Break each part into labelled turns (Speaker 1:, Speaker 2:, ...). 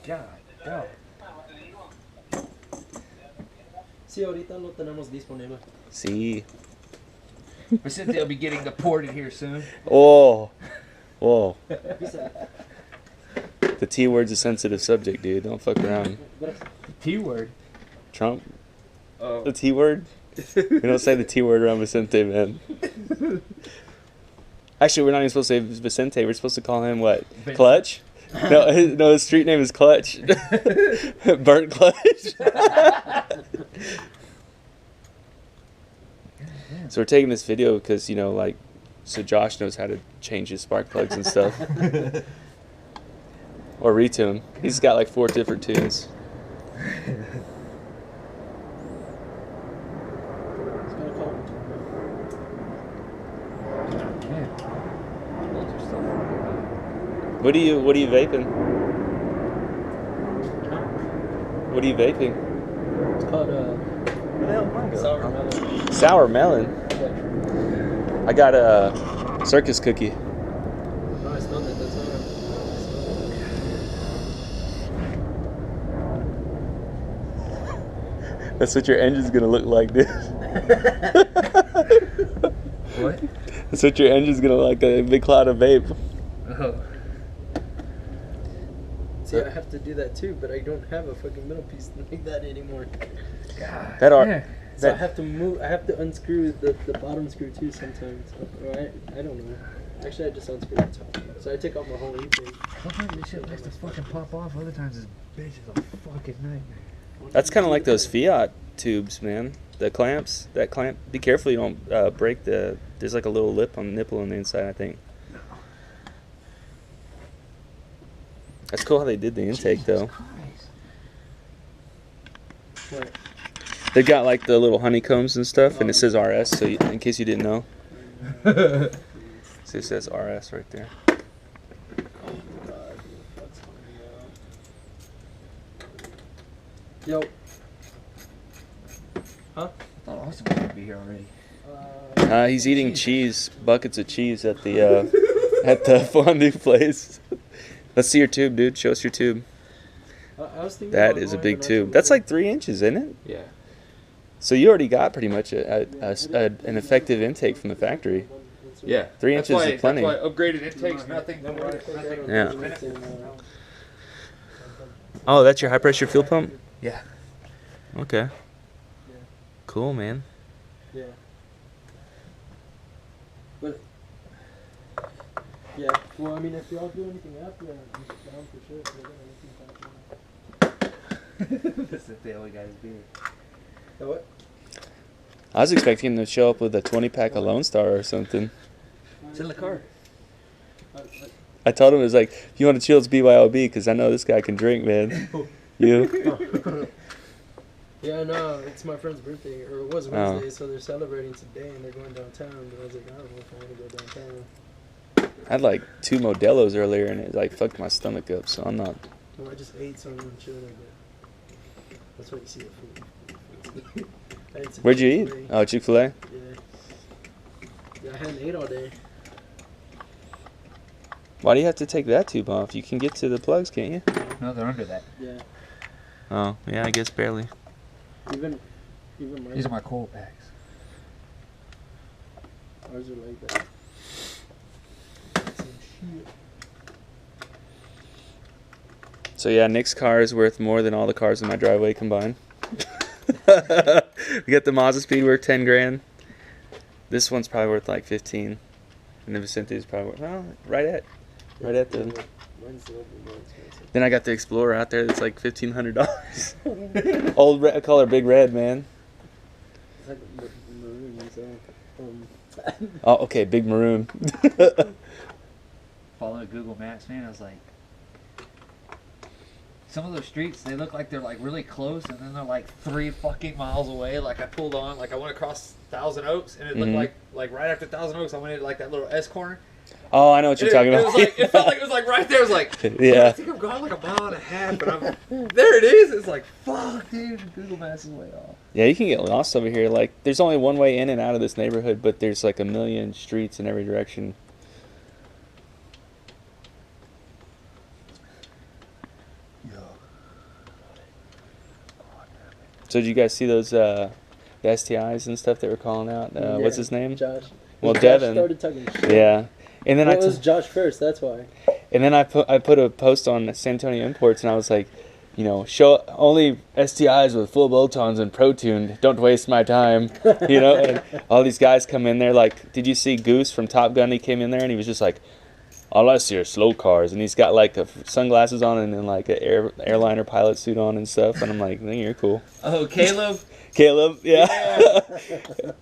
Speaker 1: God, God.
Speaker 2: Sí, ahorita lo tenemos disponible.
Speaker 3: Sí.
Speaker 1: Vicente will be getting deported here soon.
Speaker 3: Oh. Whoa. The T word's a sensitive subject, dude. Don't fuck around.
Speaker 1: T word.
Speaker 3: Trump.
Speaker 1: Oh.
Speaker 3: The T word? We don't say the T word around Vicente, man. Actually, we're not even supposed to say Vicente. We're supposed to call him what? Clutch? No, his street name is Clutch. Burnt Clutch. So we're taking this video because, you know, like, so Josh knows how to change his spark plugs and stuff. Or retune. He's got like 4 different tunes. What are you vaping? What are you vaping?
Speaker 2: It's called sour melon.
Speaker 3: Sour melon. I got a circus cookie.
Speaker 2: No, I smelled it. That's not
Speaker 3: That's what your engine's gonna look like, dude.
Speaker 1: What?
Speaker 3: That's what your engine's gonna look like, a big cloud of vape.
Speaker 1: Oh.
Speaker 2: See, I have to do that too, but I don't have a fucking middle piece like that anymore.
Speaker 1: God.
Speaker 2: So I have to move. I have to unscrew the bottom screw too sometimes. Right? I don't know. Actually, I just unscrew the top. So I take off my whole E-thing.
Speaker 1: Sometimes this shit likes to fucking pop off. Other times this bitch is a fucking nightmare.
Speaker 3: That's kind of like those Fiat tubes, man. The clamps, that clamp. Be careful you don't break the. There's like a little lip on the nipple on the inside, I think. That's cool how they did the intake, though.
Speaker 2: What?
Speaker 3: They've got like the little honeycombs and stuff, and it says RS. So in case you didn't know, so it says RS right there.
Speaker 2: Yo. Huh?
Speaker 1: I thought Austin was gonna be here already.
Speaker 3: He's eating cheese, buckets of cheese at the fondue place. Let's see your tube, dude. Show us your tube.
Speaker 2: I was thinking
Speaker 3: That
Speaker 2: about
Speaker 3: is a
Speaker 2: going
Speaker 3: big
Speaker 2: to
Speaker 3: tube. That's like 3 inches, isn't it?
Speaker 1: Yeah.
Speaker 3: So you already got pretty much an effective intake from the factory.
Speaker 1: Yeah.
Speaker 3: 3 inches is plenty.
Speaker 1: That's why upgraded intakes, nothing.
Speaker 3: Yeah. Oh, that's your high pressure fuel pump?
Speaker 1: Yeah.
Speaker 3: Okay. Cool, man.
Speaker 2: Yeah. But yeah, well, I mean, if y'all do anything after, I'm down for sure.
Speaker 1: That's the day we got his beer.
Speaker 2: What?
Speaker 3: I was expecting him to show up with a 20-pack of Lone Star or something.
Speaker 1: It's in the car.
Speaker 3: I told him, it was like, if you want to chill, it's BYOB, because I know this guy can drink, man. You?
Speaker 2: Yeah, no, it's my friend's birthday, or it was Wednesday, so they're celebrating today, and they're going downtown, but I was like, I don't know if I want to go downtown.
Speaker 3: I had like 2 Modelo's earlier, and it like fucked my stomach up, so I'm not.
Speaker 2: Well, I just ate some and chilled, but that's what you see at food. I ate some
Speaker 3: Where'd you eat?
Speaker 2: Chick-fil-A.
Speaker 3: Oh, Chick-fil-A?
Speaker 2: Yeah. Yeah, I hadn't ate all day.
Speaker 3: Why do you have to take that tube off? You can get to the plugs, can't you?
Speaker 1: No, they're under that.
Speaker 2: Yeah.
Speaker 3: Oh, yeah, I guess barely.
Speaker 2: Even mine.
Speaker 1: These are my cold packs.
Speaker 2: Ours are like that. Some shit.
Speaker 3: So yeah, Nick's car is worth more than all the cars in my driveway combined. We got the Mazda Speed worth 10 grand. This one's probably worth like 15. And the Vicente's probably worth, well, right at the.
Speaker 2: Mine's a little bit more expensive.
Speaker 3: Then I got the Explorer out there that's like $1,500. Old red color, big red, man.
Speaker 2: It's like maroon, so.
Speaker 3: Oh, okay, big maroon.
Speaker 1: Following Google Maps, man, I was like, some of those streets, they look like they're like really close, and then they're like 3 fucking miles away. Like I pulled on, like I went across Thousand Oaks, and it looked like right after Thousand Oaks, I went into like that little S corner.
Speaker 3: Oh, I know what you're talking
Speaker 1: It
Speaker 3: about.
Speaker 1: was like, it felt like it was like right there. It was like,
Speaker 3: Yeah.
Speaker 1: I think I'm going like a mile and a half, but I'm there. It is. It's like, fuck, dude. Google Maps is way off.
Speaker 3: Yeah, you can get lost over here. Like, there's only one way in and out of this neighborhood, but there's like a million streets in every direction. So did you guys see those the STIs and stuff they were calling out? What's his name?
Speaker 2: Josh.
Speaker 3: Well,
Speaker 2: Josh
Speaker 3: Devin.
Speaker 2: started talking shit.
Speaker 3: Yeah. And then
Speaker 2: Well, it was Josh first. That's why.
Speaker 3: And then I put a post on San Antonio Imports, and I was like, you know, show only STIs with full bolt-ons and pro-tuned. Don't waste my time, you know. And all these guys come in there. Like, did you see Goose from Top Gun? He came in there and he was just like, all I see are slow cars, and he's got like sunglasses on and then like an airliner pilot suit on and stuff. And I'm like, you're cool.
Speaker 1: Oh, Caleb.
Speaker 3: Caleb, yeah.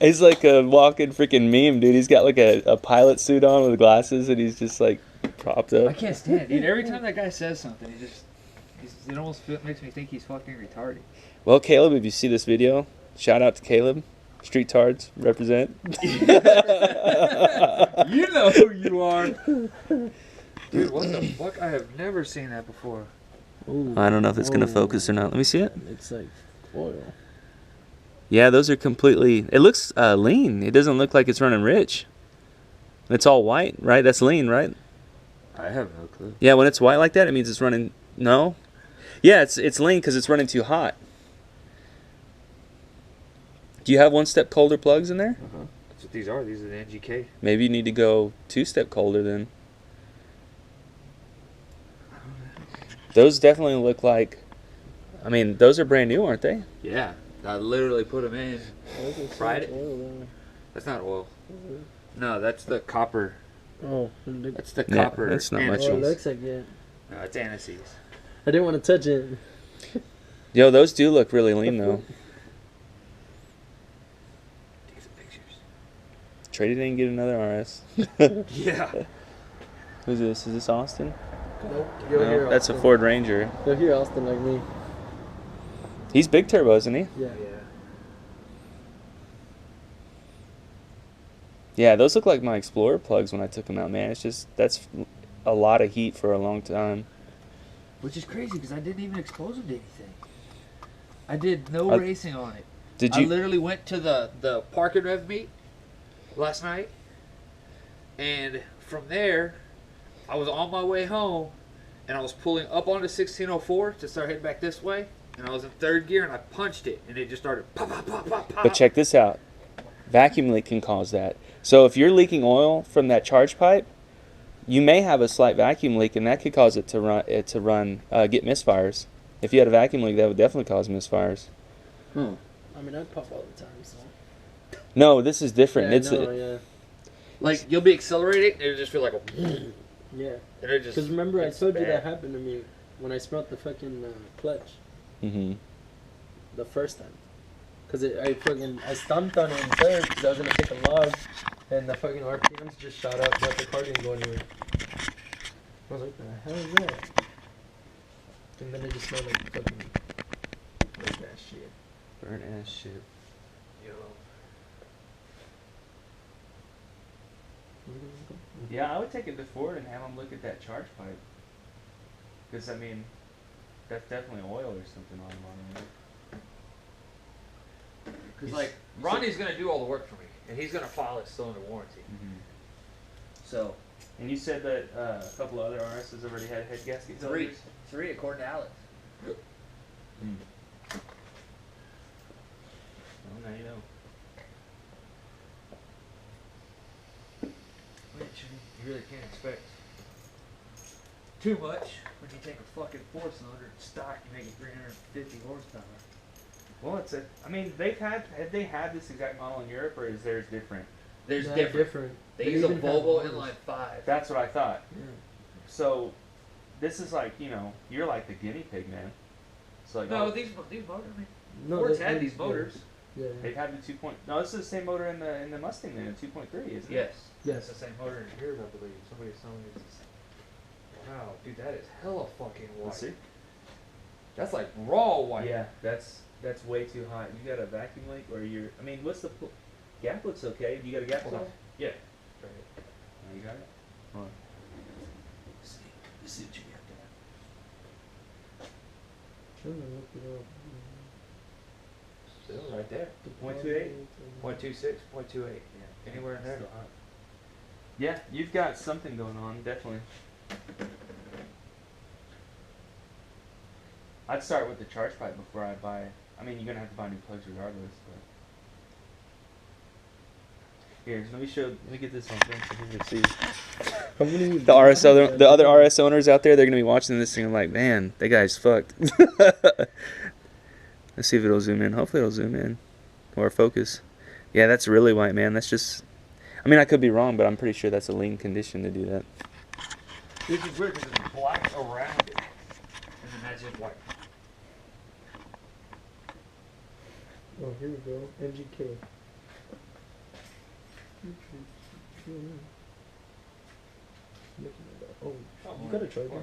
Speaker 3: He's like a walking freaking meme, dude. He's got like a pilot suit on with glasses, and he's just like propped up.
Speaker 1: I can't stand it, dude. Every time that guy says something, it almost makes me think he's fucking retarded.
Speaker 3: Well, Caleb, if you see this video, shout out to Caleb. Street Tards, represent.
Speaker 1: You know who you are. Dude, what the fuck? I have never seen that before.
Speaker 2: Ooh.
Speaker 3: I don't know if it's going to focus or not. Let me see it.
Speaker 2: It's like oil.
Speaker 3: Yeah, those are completely... It looks lean. It doesn't look like it's running rich. It's all white, right? That's lean, right?
Speaker 1: I have no clue.
Speaker 3: Yeah, when it's white like that, it means it's running... No? Yeah, it's lean because it's running too hot. Do you have one-step colder plugs in there?
Speaker 1: Uh-huh. That's what these are. These are the NGK.
Speaker 3: Maybe you need to go two-step colder then. Those definitely look like... I mean, those are brand new, aren't they?
Speaker 1: Yeah. I literally put them in. Fried it.
Speaker 2: Oil there.
Speaker 1: That's not oil. No, that's the copper.
Speaker 2: Oh,
Speaker 1: That's the
Speaker 3: Yeah,
Speaker 1: copper.
Speaker 3: that's not much
Speaker 2: oh, it
Speaker 3: else.
Speaker 2: looks like it.
Speaker 1: No, it's aniseeds.
Speaker 2: I didn't want to touch it.
Speaker 3: Yo, those do look really lean, though.
Speaker 1: Take some pictures.
Speaker 3: Traded in and get another RS.
Speaker 1: Yeah.
Speaker 3: Who's this? Is this Austin?
Speaker 2: Nope. Go
Speaker 3: No,
Speaker 2: here,
Speaker 3: that's a
Speaker 2: Austin.
Speaker 3: Ford Ranger.
Speaker 2: Go here, Austin, like me.
Speaker 3: He's big turbo, isn't he?
Speaker 2: Yeah.
Speaker 3: Yeah, those look like my Explorer plugs when I took them out, man. It's just, that's a lot of heat for a long time.
Speaker 1: Which is crazy because I didn't even expose them to anything. I did no racing on it.
Speaker 3: Did
Speaker 1: I
Speaker 3: you?
Speaker 1: literally went to the Park and Rev meet last night, and from there, I was on my way home, and I was pulling up onto 1604 to start heading back this way, and I was in third gear, and I punched it, and it just started pop, pop, pop, pop, pop.
Speaker 3: But check this out. Vacuum leak can cause that. So if you're leaking oil from that charge pipe, you may have a slight vacuum leak, and that could cause it to get misfires. If you had a vacuum leak, that would definitely cause misfires.
Speaker 2: I mean, I pop all the time, so.
Speaker 3: No, this is different.
Speaker 2: Yeah,
Speaker 3: It's
Speaker 2: yeah.
Speaker 1: Like, you'll be accelerating, and it'll just feel like a...
Speaker 2: Yeah.
Speaker 1: And it just...
Speaker 2: Because remember, I
Speaker 1: it's
Speaker 2: told you
Speaker 1: bad.
Speaker 2: that happened to me when I smelled the fucking clutch
Speaker 3: mm-hmm.
Speaker 2: the first time. Because I stomped on it in third because I was going to take a log, and the fucking RPMs just shot up, but the car didn't go anywhere. I was like, the hell is that? And then it just smelled like fucking burnt ass shit.
Speaker 3: Burnt ass shit.
Speaker 1: Yo.
Speaker 3: Yeah, I would take it to Ford and have them look at that charge pipe. Because, I mean, that's definitely oil or something on it.
Speaker 1: Because, like, Ronnie's going to do all the work for me, and he's going to file it still under warranty.
Speaker 3: Mm-hmm.
Speaker 1: So...
Speaker 3: And you said that a couple of other RSs already had head gasket failures?
Speaker 1: Three, according to Alex.
Speaker 3: Mm. Well, now you know.
Speaker 1: Which you really can't expect too much when you take a fucking 4-cylinder and stock, you make it 350 horsepower.
Speaker 3: Well, I mean, have they had this exact model in Europe, or is theirs different?
Speaker 1: There's
Speaker 2: Yeah,
Speaker 1: different. They use a
Speaker 2: even have
Speaker 1: Volvo
Speaker 2: motors.
Speaker 1: inline 5.
Speaker 3: That's what I thought.
Speaker 2: Yeah.
Speaker 3: So, this is like, you're like the guinea pig, man. So like,
Speaker 1: No, these motors, I mean,
Speaker 2: No,
Speaker 1: Ford's
Speaker 2: they-
Speaker 1: had
Speaker 2: they-
Speaker 1: these motors.
Speaker 2: Yeah.
Speaker 3: they've had the 2. No, this is the same motor in the Mustang then, a 2.3, isn't it?
Speaker 1: Yes.
Speaker 2: Yes.
Speaker 1: It's the same motor in yours, I believe. Somebody's telling me it's... Wow, dude, that is hella fucking white.
Speaker 3: Let's see.
Speaker 1: That's like raw white.
Speaker 3: Yeah, that's way too hot. You got a vacuum leak, or what's the gap looks okay? You got a gap
Speaker 1: Hold on.
Speaker 3: still?
Speaker 1: Yeah.
Speaker 3: Oh, you got it. Hold on.
Speaker 1: Let's see what you got there.
Speaker 2: I'm gonna look it up.
Speaker 1: Still right there.
Speaker 3: 0.28?
Speaker 1: 0.26, 0.28. Yeah. Anywhere in there.
Speaker 3: Still hot. Yeah, you've got something going on, definitely. I'd start with the charge pipe before I buy. I mean, you're gonna have to buy new plugs regardless. But here, let me get this on film so you can see.
Speaker 2: How many
Speaker 3: The other RS owners out there, they're gonna be watching this thing. I'm like, man, that guy's fucked. Let's see if it'll zoom in. Hopefully, it'll zoom in or focus. Yeah, that's really white, man. That's just. I mean, I could be wrong, but I'm pretty sure that's a lean condition to do that.
Speaker 1: This is weird because it's black around it, and then that's just white.
Speaker 2: Oh, here we go. NGK. Oh, you got a charger?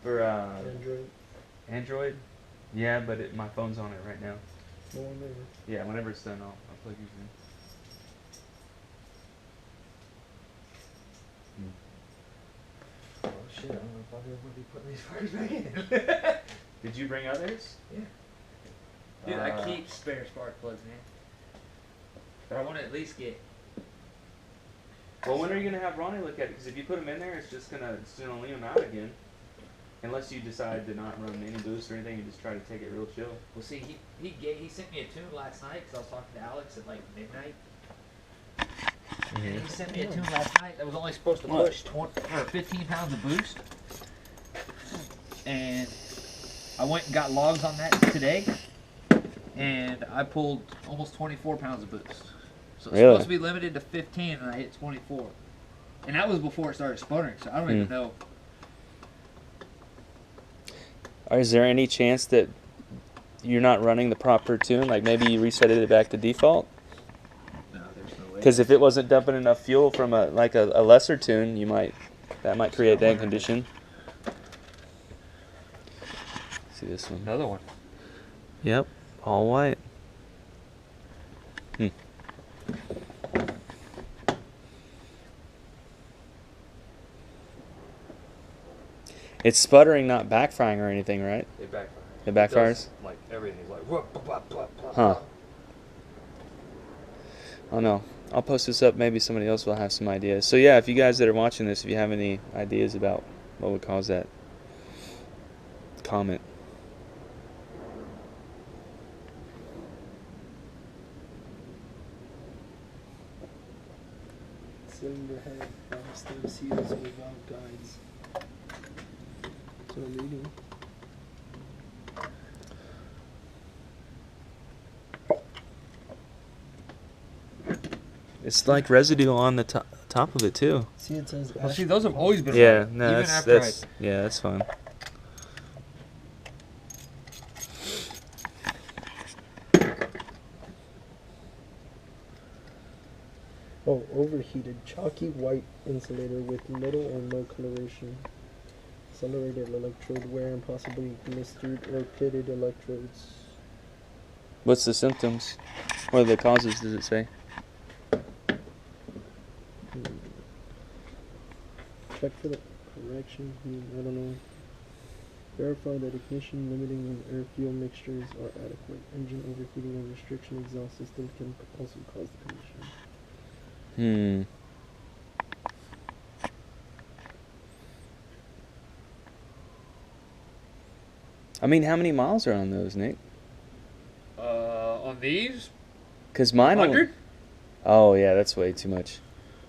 Speaker 3: For
Speaker 2: Android.
Speaker 3: Android? Yeah, but my phone's on it right now.
Speaker 2: No one there.
Speaker 3: Yeah, whenever it's done, I'll plug yours in.
Speaker 1: Oh shit, I don't know if I'll be able to be putting these fuckers back in.
Speaker 3: Did you bring others?
Speaker 1: Yeah. Dude, I keep spare spark plugs, man. But I want to at least get.
Speaker 3: Well, when are you gonna have Ronnie look at it? Because if you put them in there, it's gonna lean them out again. Unless you decide to not run any boost or anything, and just try to take it real chill.
Speaker 1: Well, see, he sent me a tune last night because I was talking to Alex at like midnight. And he sent me a tune last night that was only supposed to push 15 pounds of boost. And I went and got logs on that today, and I pulled almost 24 pounds of boost. So it's supposed to be limited to 15, and I hit 24. And that was before it started sputtering, so I don't even know.
Speaker 3: Is there any chance that you're not running the proper tune? Like maybe you reset it back to default?
Speaker 1: No, there's no way.
Speaker 3: Because if it wasn't dumping enough fuel from a lesser tune, that might create that condition. See this one?
Speaker 1: Another one.
Speaker 3: Yep, all white. It's sputtering, not backfiring or anything, right?
Speaker 1: It backfires.
Speaker 3: It backfires?
Speaker 1: Does, like everything's like whoop, blah, blah, blah, blah,
Speaker 3: Huh. Oh no. I'll post this up. Maybe somebody else will have some ideas. So yeah, if you guys that are watching this, if you have any ideas about what would cause that, comment.
Speaker 2: Cylinder head, stem seals without guides. So I'm reading.
Speaker 3: It's like residue on the top of it too.
Speaker 2: See, it says.
Speaker 1: Well, see, those have always been
Speaker 3: Yeah,
Speaker 1: white,
Speaker 3: no,
Speaker 1: even after
Speaker 3: that's fine.
Speaker 2: Oh, overheated, chalky white insulator with little or no coloration. Accelerated electrode wear and possibly blistered or pitted electrodes.
Speaker 3: What's the symptoms? What are the causes? Does it say?
Speaker 2: Check for the correction. I don't know. Verify that ignition, limiting, and air fuel mixtures are adequate. Engine overheating and restriction exhaust system can also cause the condition.
Speaker 3: I mean, how many miles are on those, Nick?
Speaker 1: On these?
Speaker 3: Because mine
Speaker 1: 100?
Speaker 3: Oh yeah, that's way too much.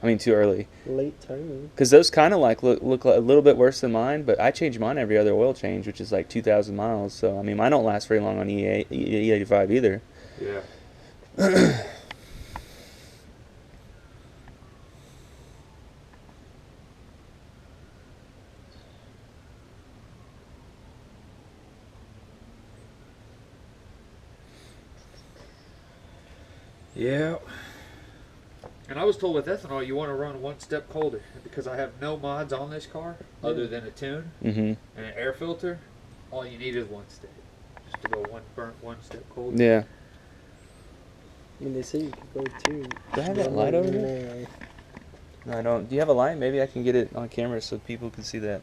Speaker 3: I mean, too early.
Speaker 2: Late timing.
Speaker 3: Because those kind of look a little bit worse than mine, but I change mine every other oil change, which is like 2,000 miles. So I mean, mine don't last very long on E85 either.
Speaker 1: Yeah. Yeah. And I was told with ethanol, you want to run one step colder because I have no mods on this car other than a tune and an air filter. All you need is one step, just to go one step colder.
Speaker 3: Yeah.
Speaker 2: I mean, they say you could go too.
Speaker 3: Do I have that light over there? No, I don't. Do you have a light? Maybe I can get it on camera so people can see that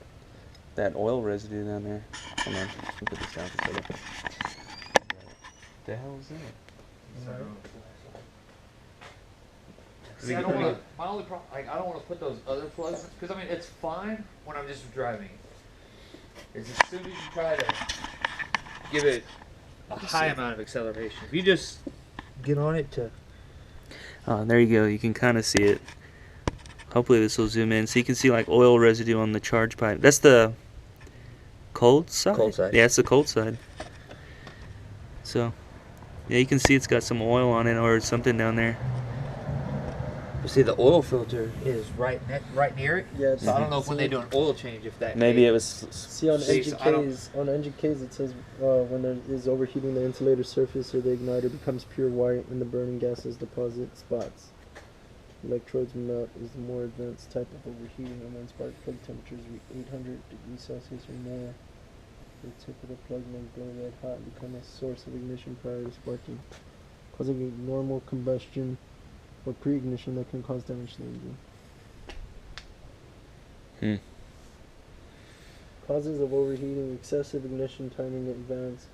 Speaker 3: oil residue down there. Hold on. Let me put this down for a second. What the hell is that?
Speaker 1: See, I don't want to. My only problem, I don't want to put those other plugs because I mean it's fine when I'm just driving. It's as soon as you try to give it a high amount of acceleration. If you just get on it to...
Speaker 3: Oh, there you go. You can kind of see it. Hopefully this will zoom in so you can see like oil residue on the charge pipe. That's the cold side?
Speaker 1: Cold side.
Speaker 3: Yeah, it's the cold side. So, yeah, you can see it's got some oil on it or something down there.
Speaker 1: You see, the oil filter is right near it.
Speaker 2: Yeah.
Speaker 1: So I don't know if when they do an oil change, if that...
Speaker 3: Maybe it was...
Speaker 2: See on NGKs it says when there is overheating, the insulator surface or the igniter becomes pure white and the burning gases deposit spots. Electrodes melt is the more advanced type of overheating, and when spark plug temperatures reach 800 degrees Celsius or more, the tip of the plug may glow red hot and become a source of ignition prior to sparking, causing a normal combustion or pre-ignition that can cause damage to the engine. Causes of overheating: excessive ignition timing in advance,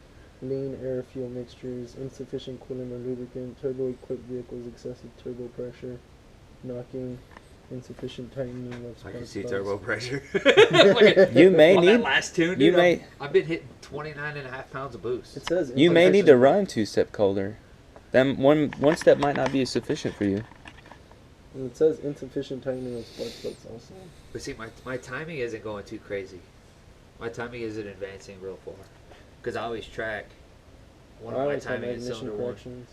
Speaker 2: lean air-fuel mixtures, insufficient coolant or lubricant, turbo-equipped vehicles, excessive turbo pressure, knocking, insufficient tightening of
Speaker 1: I
Speaker 2: spark
Speaker 1: can see
Speaker 2: plugs.
Speaker 1: turbo pressure.
Speaker 3: You may
Speaker 1: on
Speaker 3: need...
Speaker 1: that last tune,
Speaker 3: you
Speaker 1: dude,
Speaker 3: may...
Speaker 1: I've been hitting 29.5 pounds of boost.
Speaker 2: It says
Speaker 3: You may need to
Speaker 2: insufficient-
Speaker 3: run 2-step colder. Then one step might not be sufficient for you.
Speaker 2: And it says insufficient tightening of spark plugs also.
Speaker 1: But see, my timing isn't going too crazy. My timing isn't advancing real far. Because I always track one
Speaker 2: I
Speaker 1: of my
Speaker 2: always have
Speaker 1: timing in
Speaker 2: ignition
Speaker 1: cylinder one.
Speaker 2: corrections.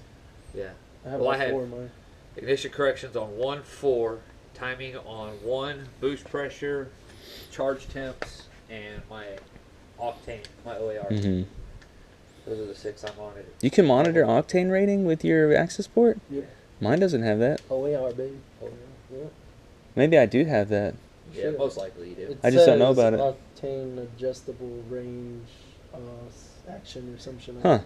Speaker 1: Yeah.
Speaker 2: I have
Speaker 1: Well,
Speaker 2: all
Speaker 1: I had-
Speaker 2: four of mine.
Speaker 1: Ignition corrections on 1-4, timing on 1, boost pressure, charge temps, and my octane, my OAR.
Speaker 3: Hmm.
Speaker 1: Those are the 6 I'm on it.
Speaker 3: You can monitor octane rating with your access port?
Speaker 2: Yep.
Speaker 3: Mine doesn't have that.
Speaker 2: OAR, baby.
Speaker 1: Oh,
Speaker 2: Yeah.
Speaker 3: Maybe I do have that.
Speaker 1: yeah,
Speaker 2: Should.
Speaker 1: most likely you do.
Speaker 2: It
Speaker 3: I just don't know
Speaker 2: says
Speaker 3: about it.
Speaker 2: Octane adjustable range action or some shit. Like
Speaker 3: Huh.
Speaker 2: that.